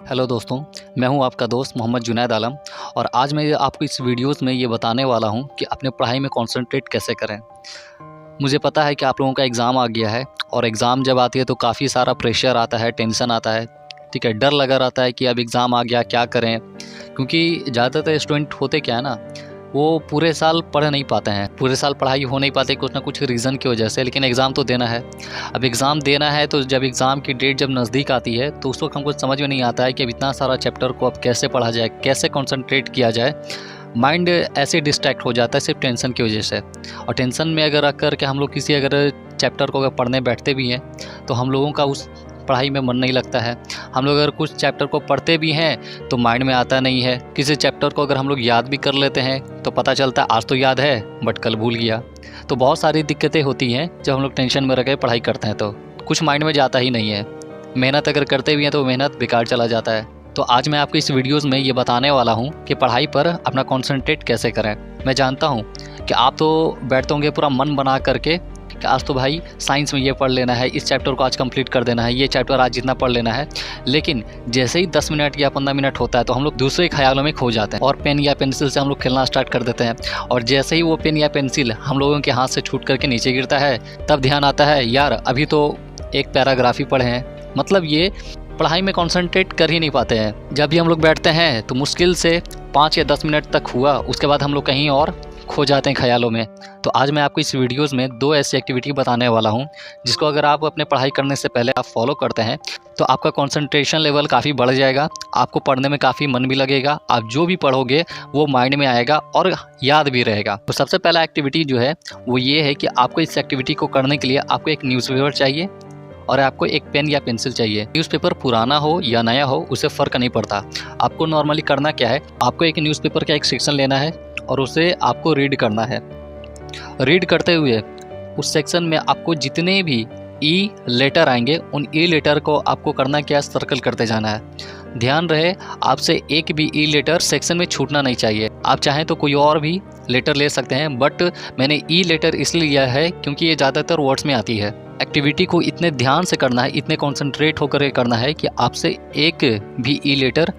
Hello दोस्तों, मैं हूं आपका दोस्त मोहम्मद जुनैद आलम और आज मैं आपको इस वीडियोस में ये बताने वाला हूं कि अपने पढ़ाई में कंसंट्रेट कैसे करें। मुझे पता है कि आप लोगों का एग्ज़ाम आ गया है और एग्ज़ाम जब आती है तो काफ़ी सारा प्रेशर आता है, टेंशन आता है, ठीक है, डर लगा रहता है कि अब एग्ज़ाम आ गया, क्या करें। क्योंकि ज़्यादातर स्टूडेंट होते क्या है ना, वो पूरे साल पढ़ नहीं पाते हैं, पूरे साल पढ़ाई हो नहीं पाती कुछ ना कुछ रीज़न की वजह से, लेकिन एग्ज़ाम तो देना है। अब एग्ज़ाम देना है तो जब एग्ज़ाम की डेट जब नज़दीक आती है तो उस वक्त हमको समझ में नहीं आता है कि अब इतना सारा चैप्टर को अब कैसे पढ़ा जाए, कैसे कंसंट्रेट किया जाए। माइंड ऐसे डिस्ट्रैक्ट हो जाता है सिर्फ टेंशन की वजह से, और टेंशन में अगर रख कर के हम लोग किसी अगर चैप्टर को अगर पढ़ने बैठते भी हैं तो हम लोगों का उस पढ़ाई में मन नहीं लगता है। हम लोग अगर कुछ चैप्टर को पढ़ते भी हैं तो माइंड में आता नहीं है। किसी चैप्टर को अगर हम लोग याद भी कर लेते हैं तो पता चलता है आज तो याद है बट कल भूल गया। तो बहुत सारी दिक्कतें होती हैं जब हम लोग टेंशन में रह के पढ़ाई करते हैं, तो कुछ माइंड में जाता ही नहीं है। मेहनत अगर करते भी हैं तो मेहनत बेकार चला जाता है। तो आज मैं आपको इस वीडियोज़ में ये बताने वाला हूँ कि पढ़ाई पर अपना कॉन्सेंट्रेट कैसे करें। मैं जानता हूँ कि आप तो बैठते होंगे पूरा मन बना करके कि आज तो भाई साइंस में ये पढ़ लेना है, इस चैप्टर को आज कंप्लीट कर देना है, ये चैप्टर आज जितना पढ़ लेना है। लेकिन जैसे ही 10 मिनट या 15 मिनट होता है तो हम लोग दूसरे ख्यालों में खो जाते हैं और पेन या पेंसिल से हम लोग खेलना स्टार्ट कर देते हैं। और जैसे ही वो पेन या पेंसिल हम लोगों के हाथ से छूट करके नीचे गिरता है तब ध्यान आता है यार अभी तो एक पैराग्राफ ही पढ़े हैं। मतलब ये पढ़ाई में कॉन्सेंट्रेट कर ही नहीं पाते हैं। जब भी हम लोग बैठते हैं तो मुश्किल से 5 या 10 मिनट तक हुआ, उसके बाद हम लोग कहीं और खो जाते हैं ख्यालों में। तो आज मैं आपको इस वीडियोज़ में 2 ऐसी एक्टिविटी बताने वाला हूं जिसको अगर आप अपने पढ़ाई करने से पहले आप फॉलो करते हैं तो आपका कंसंट्रेशन लेवल काफ़ी बढ़ जाएगा, आपको पढ़ने में काफ़ी मन भी लगेगा, आप जो भी पढ़ोगे वो माइंड में आएगा और याद भी रहेगा। तो सबसे पहला एक्टिविटी जो है वो ये है कि आपको इस एक्टिविटी को करने के लिए आपको एक न्यूज़पेपर चाहिए और आपको एक पेन या पेंसिल चाहिए। न्यूज़पेपर पुराना हो या नया हो उससे फ़र्क नहीं पड़ता। आपको नॉर्मली करना क्या है, आपको एक न्यूज़पेपर का एक सेक्शन लेना है और उसे आपको रीड करना है। रीड करते हुए उस सेक्शन में आपको जितने भी ई लेटर आएंगे उन ई लेटर को आपको करना क्या है, सर्कल करते जाना है। ध्यान रहे आपसे एक भी ई लेटर सेक्शन में छूटना नहीं चाहिए। आप चाहें तो कोई और भी लेटर ले सकते हैं बट मैंने ई लेटर इसलिए लिया है क्योंकि ये ज़्यादातर वर्ड्स में आती है। एक्टिविटी को इतने ध्यान से करना है, इतने कॉन्सेंट्रेट होकर करना है कि आपसे एक भी ई लेटर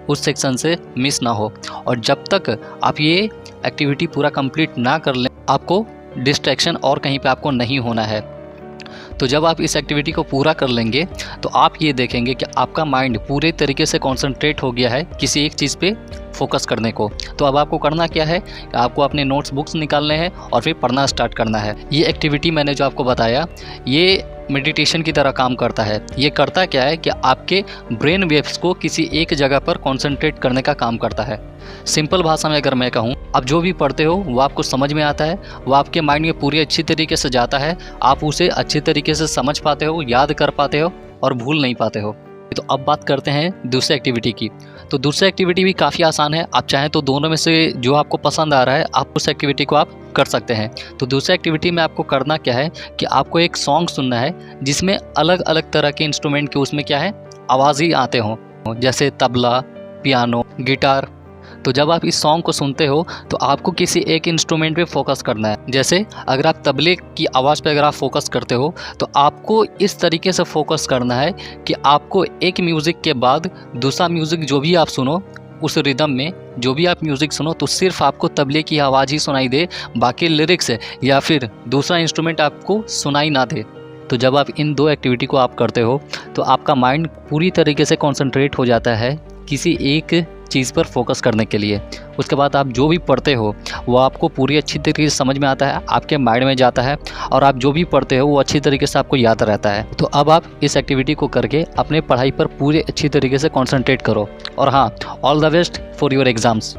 उस सेक्शन से मिस ना हो। और जब तक आप ये एक्टिविटी पूरा कंप्लीट ना कर लें आपको डिस्ट्रैक्शन और कहीं पे आपको नहीं होना है। तो जब आप इस एक्टिविटी को पूरा कर लेंगे तो आप ये देखेंगे कि आपका माइंड पूरे तरीके से कॉन्सेंट्रेट हो गया है किसी एक चीज़ पे फोकस करने को। तो अब आपको करना क्या है, आपको अपने नोट्स बुक्स निकालने हैं और फिर पढ़ना स्टार्ट करना है। ये एक्टिविटी मैंने जो आपको बताया ये मेडिटेशन की तरह काम करता है। ये करता क्या है कि आपके ब्रेन वेव्स को किसी एक जगह पर कॉन्सेंट्रेट करने का काम करता है। सिंपल भाषा में अगर मैं कहूँ, आप जो भी पढ़ते हो वो आपको समझ में आता है, वो आपके माइंड में पूरी अच्छी तरीके से जाता है, आप उसे अच्छी तरीके से समझ पाते हो, याद कर पाते हो और भूल नहीं पाते हो। तो अब बात करते हैं दूसरी एक्टिविटी की। तो दूसरी एक्टिविटी भी काफ़ी आसान है। आप चाहें तो दोनों में से जो आपको पसंद आ रहा है आप उस एक्टिविटी को आप कर सकते हैं। तो दूसरी एक्टिविटी में आपको करना क्या है कि आपको एक सॉन्ग सुनना है जिसमें अलग अलग तरह के इंस्ट्रूमेंट के उसमें क्या है आवाज़ ही आते हों, जैसे तबला, पियानो, गिटार। तो जब आप इस सॉन्ग को सुनते हो तो आपको किसी एक इंस्ट्रूमेंट पे फोकस करना है। जैसे अगर आप तबले की आवाज़ पे अगर आप फोकस करते हो तो आपको इस तरीके से फोकस करना है कि आपको एक म्यूज़िक के बाद दूसरा म्यूज़िक जो भी आप सुनो, उस रिदम में जो भी आप म्यूज़िक सुनो तो सिर्फ आपको तबले की आवाज़ ही सुनाई दे, बाकी लिरिक्स या फिर दूसरा इंस्ट्रूमेंट आपको सुनाई ना दे। तो जब आप इन 2 एक्टिविटी को आप करते हो तो आपका माइंड पूरी तरीके से कॉन्सेंट्रेट हो जाता है किसी एक चीज़ पर फोकस करने के लिए। उसके बाद आप जो भी पढ़ते हो वो आपको पूरी अच्छी तरीके से समझ में आता है, आपके माइंड में जाता है और आप जो भी पढ़ते हो वो अच्छी तरीके से आपको याद रहता है। तो अब आप इस एक्टिविटी को करके अपने पढ़ाई पर पूरे अच्छी तरीके से कॉन्सेंट्रेट करो। और हाँ, all the best for your exams.